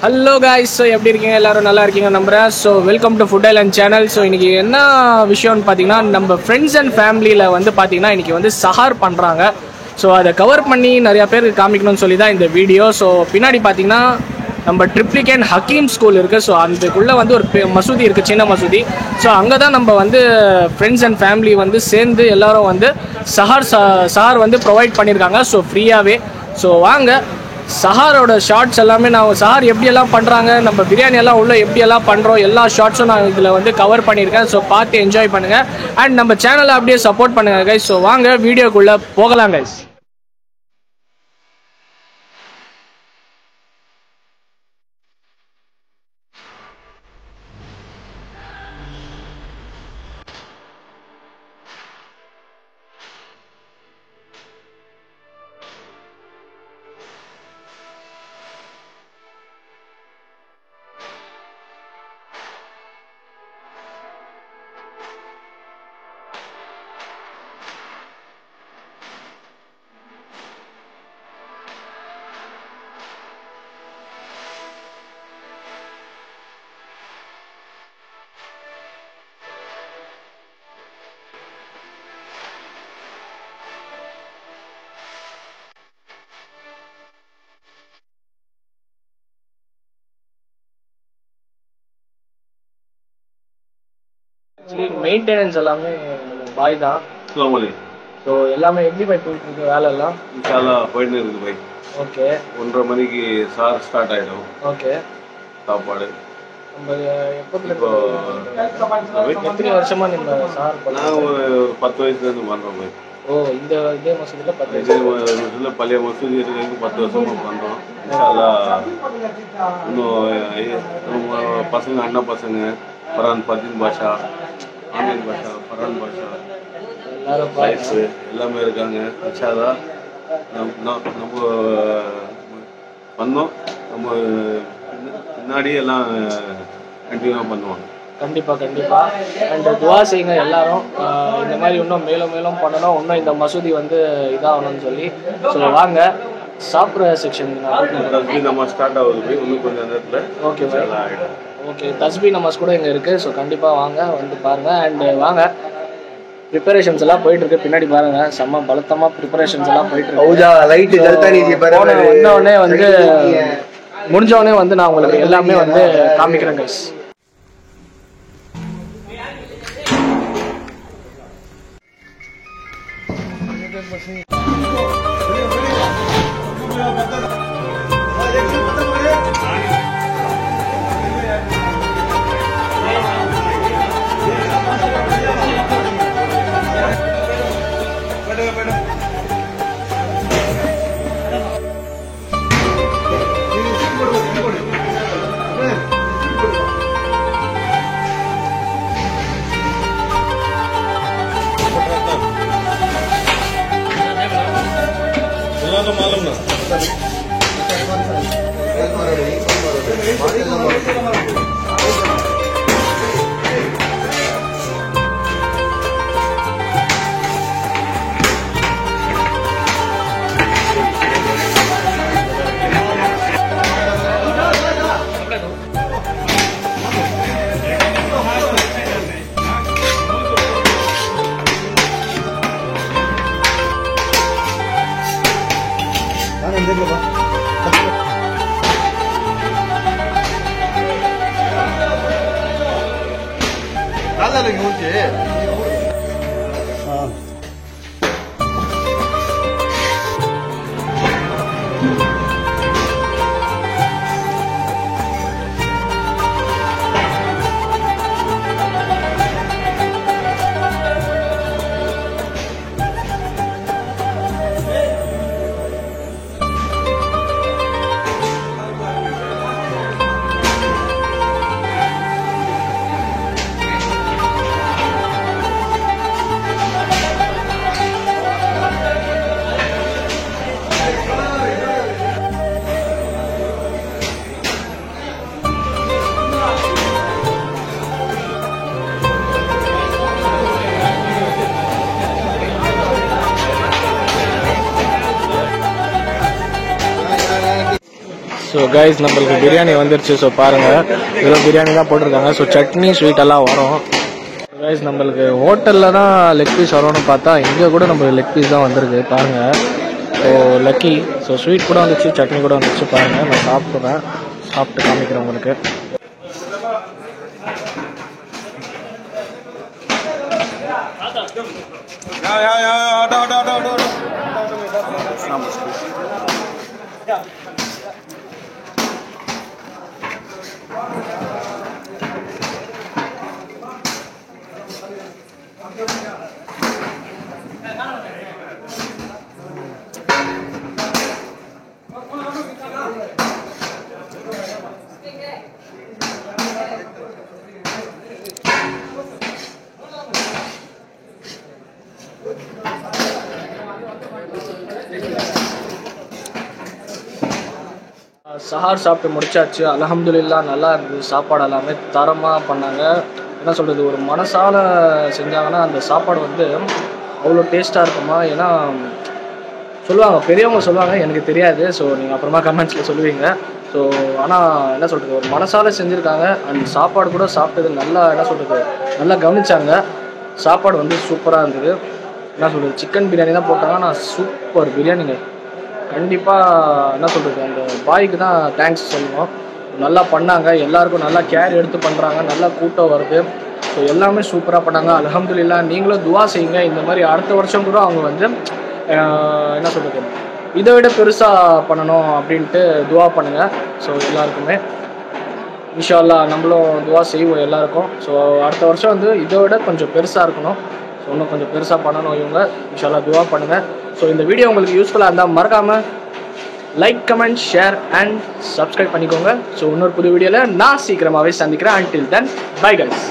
Hello guys, so எப்படி இருக்கீங்க? எல்லோரும் நல்லா இருக்கீங்க நம்புகிறேன். So welcome to food Island channel. So இன்றைக்கி என்ன விஷயம்னு பார்த்தீங்கன்னா, நம்ம ஃப்ரெண்ட்ஸ் அண்ட் ஃபேமிலியில் வந்து பார்த்தீங்கன்னா இன்றைக்கி வந்து சஹார் பண்ணுறாங்க. ஸோ அதை கவர் பண்ணி நிறையா பேருக்கு காமிக்கணும்னு சொல்லி தான் இந்த வீடியோ. ஸோ பின்னாடி பார்த்தீங்கன்னா நம்ம ட்ரிப்ளிகேன் ஹக்கீம் ஸ்கூல் இருக்குது. ஸோ அதுக்குள்ளே வந்து ஒரு மசூதி இருக்குது, சின்ன மசூதி. ஸோ அங்கே தான் நம்ம வந்து ஃப்ரெண்ட்ஸ் அண்ட் ஃபேமிலி வந்து சேர்ந்து எல்லோரும் வந்து சஹார் வந்து ப்ரொவைட் பண்ணியிருக்காங்க. ஸோ ஃப்ரீயாகவே. ஸோ வாங்க, சஹாரோட ஷார்ட்ஸ் எல்லாமே நான் சஹார் எப்படியெல்லாம் பண்ணுறாங்க, நம்ம பிரியாணி எல்லாம் உள்ள எப்படியெல்லாம் பண்ணுறோம், எல்லா ஷார்ட்ஸும் நான் இதில் வந்து கவர் பண்ணியிருக்கேன். ஸோ பார்த்து என்ஜாய் பண்ணுங்கள் அண்ட் நம்ம சேனலை அப்படியே சப்போர்ட் பண்ணுங்கள் கைஸ். ஸோ வாங்க வீடியோக்குள்ளே போகலாம் கைஸ். மெயின்டெனன்ஸ் எல்லாமே பாய் தான். ஸோ எல்லாமே எப்படி போய் போயிட்டு இருக்கு வேலை எல்லாம்? போயிட்டு இருக்கு பை. ஓகே, 1:30 மணிக்கு சார் ஸ்டார்ட் ஆகிடும். ஓகே, சாப்பாடு நம்ம எப்போ எத்தனை வருஷமா நீங்க சார்? நான் ஒரு 10 வயசுலேருந்து பண்ணுறோம் பை. ஓ, இதே மசூதியில் 10 வருஷத்தில் பழைய மசூதி இருக்கிறதுக்கு 10 வருஷமாக பண்ணுறோம். இன்னும் பசங்க, அண்ணா பசங்க, ஃபரான் பர்தீன் பாஷா, ஆமீன் பாஷா, ஃபரான் பாஷா, எல்லாமே இருக்காங்க. இன்ஷால்லா நம்ம பண்ணோம், நம்ம பின்னாடி எல்லாம் கண்டினியூவாக பண்ணுவாங்க. கண்டிப்பாக அண்ட் துவா செய்யுங்க எல்லாரும். இந்த மாதிரி இன்னும் மேலும் மேலும் பண்ணணும், இன்னும் இந்த மசூதி வந்து இதாகணும்னு சொல்லி. ஸோ வாங்க சாப்பிட்ற செக்ஷன் நம்ம ஸ்டார்ட் ஆகுது இன்னும் கொஞ்சம் நேரத்தில். ஓகே பாய், ஆகிடும். ஓகே, தஸ்பி நமாஸ் கூட இங்கே இருக்குது. ஸோ கண்டிப்பாக வாங்க, வந்து பாருங்கள். அண்டு வாங்க, ப்ரிப்பரேஷன்ஸ் எல்லாம் போயிட்டுருக்கு. பின்னாடி பாருங்கள், செம்ம பலத்தமாக ப்ரிப்பரேஷன்ஸ் எல்லாம் போயிட்டுருக்கு. வந்தோடனே வந்து முடிஞ்சவொடனே வந்து நான் உங்களுக்கு எல்லாமே வந்து காமிக்கிறேன் கைஸ். கைஸ் நம்மளுக்கு பிரியாணி வந்துருச்சு. ஸோ பாருங்கள், ஏதோ பிரியாணி தான் போட்டிருக்காங்க. ஸோ சட்னி ஸ்வீட்டெல்லாம் வரும். கைஸ் நம்மளுக்கு ஹோட்டலில் தான் லெக் பீஸ் வரும்னு பார்த்தா இங்கே கூட நம்மளுக்கு லெக் பீஸ் தான் வந்திருக்கு பாருங்கள். So lucky. ஸோ ஸ்வீட் கூட வந்துச்சு, சட்னி கூட வந்துச்சு. பாருங்கள், நான் சாப்பிட்டு காமிக்கிறேன் உங்களுக்கு. சஹார் சாப்பிட்டு முடிச்சாச்சு. அல்ஹம்துலில்லாஹ் நல்லா இருந்தது. சாப்பாடு எல்லாமே தரமாக பண்ணாங்க. என்ன சொல்கிறது, ஒரு மனசால செஞ்சாங்கன்னா அந்த சாப்பாடு வந்து அவ்வளோ டேஸ்ட்டாக இருக்குமா. ஏன்னா சொல்லுவாங்க, பெரியவங்க சொல்லுவாங்க, எனக்கு தெரியாது. ஸோ நீங்கள் அப்புறமா கமெண்ட்ஸில் சொல்லுவீங்க. ஸோ ஆனால் என்ன சொல்கிறது, ஒரு மனசால செஞ்சுருக்காங்க. அந்த சாப்பாடு கூட சாப்பிட்டது நல்லா என்ன சொல்கிறது, நல்லா கவனிச்சாங்க. சாப்பாடு வந்து சூப்பராக இருந்தது. என்ன சொல்கிறது, சிக்கன் பிரியாணி தான் போட்டாங்க. ஆனால் சூப்பர் பிரியாணிங்க. கண்டிப்பாக என்ன சொல்கிறது, அந்த பாய்க்கு தான் தேங்க்ஸ் சொல்லுவோம். நல்லா பண்ணாங்க. எல்லாருக்கும் நல்லா கேர் எடுத்து பண்ணுறாங்க. நல்லா கூட்டம் வருது. ஸோ எல்லாமே சூப்பராக பண்ணாங்க. அல்ஹம்துலில்லாஹ். நீங்களும் துவா செய்யுங்க. இந்த மாதிரி அடுத்த வருஷம் கூட அவங்க வந்து என்ன சொல்கிறது, இதை விட பெருசாக பண்ணணும் அப்படின்ட்டு துவா பண்ணுங்கள். ஸோ எல்லாருக்குமே இன்ஷா அல்லாஹ் நம்மளும் துவா செய்வோம் எல்லாருக்கும். ஸோ அடுத்த வருஷம் வந்து இதை விட கொஞ்சம் பெருசாக இருக்கணும். ஸோ இன்னும் கொஞ்சம் பெருசாக பண்ணணும் இவங்க. இன்ஷா அல்லாஹ் துவா பண்ணுங்கள். ஸோ இந்த வீடியோ உங்களுக்கு யூஸ்ஃபுல்லாக இருந்தால் மறக்காமல் like, comment, share and subscribe பண்ணிக்கோங்க. ஸோ இன்னொரு புது வீடியோவில் நான் சீக்கிரமாகவே சந்திக்கிறேன். until then, bye guys.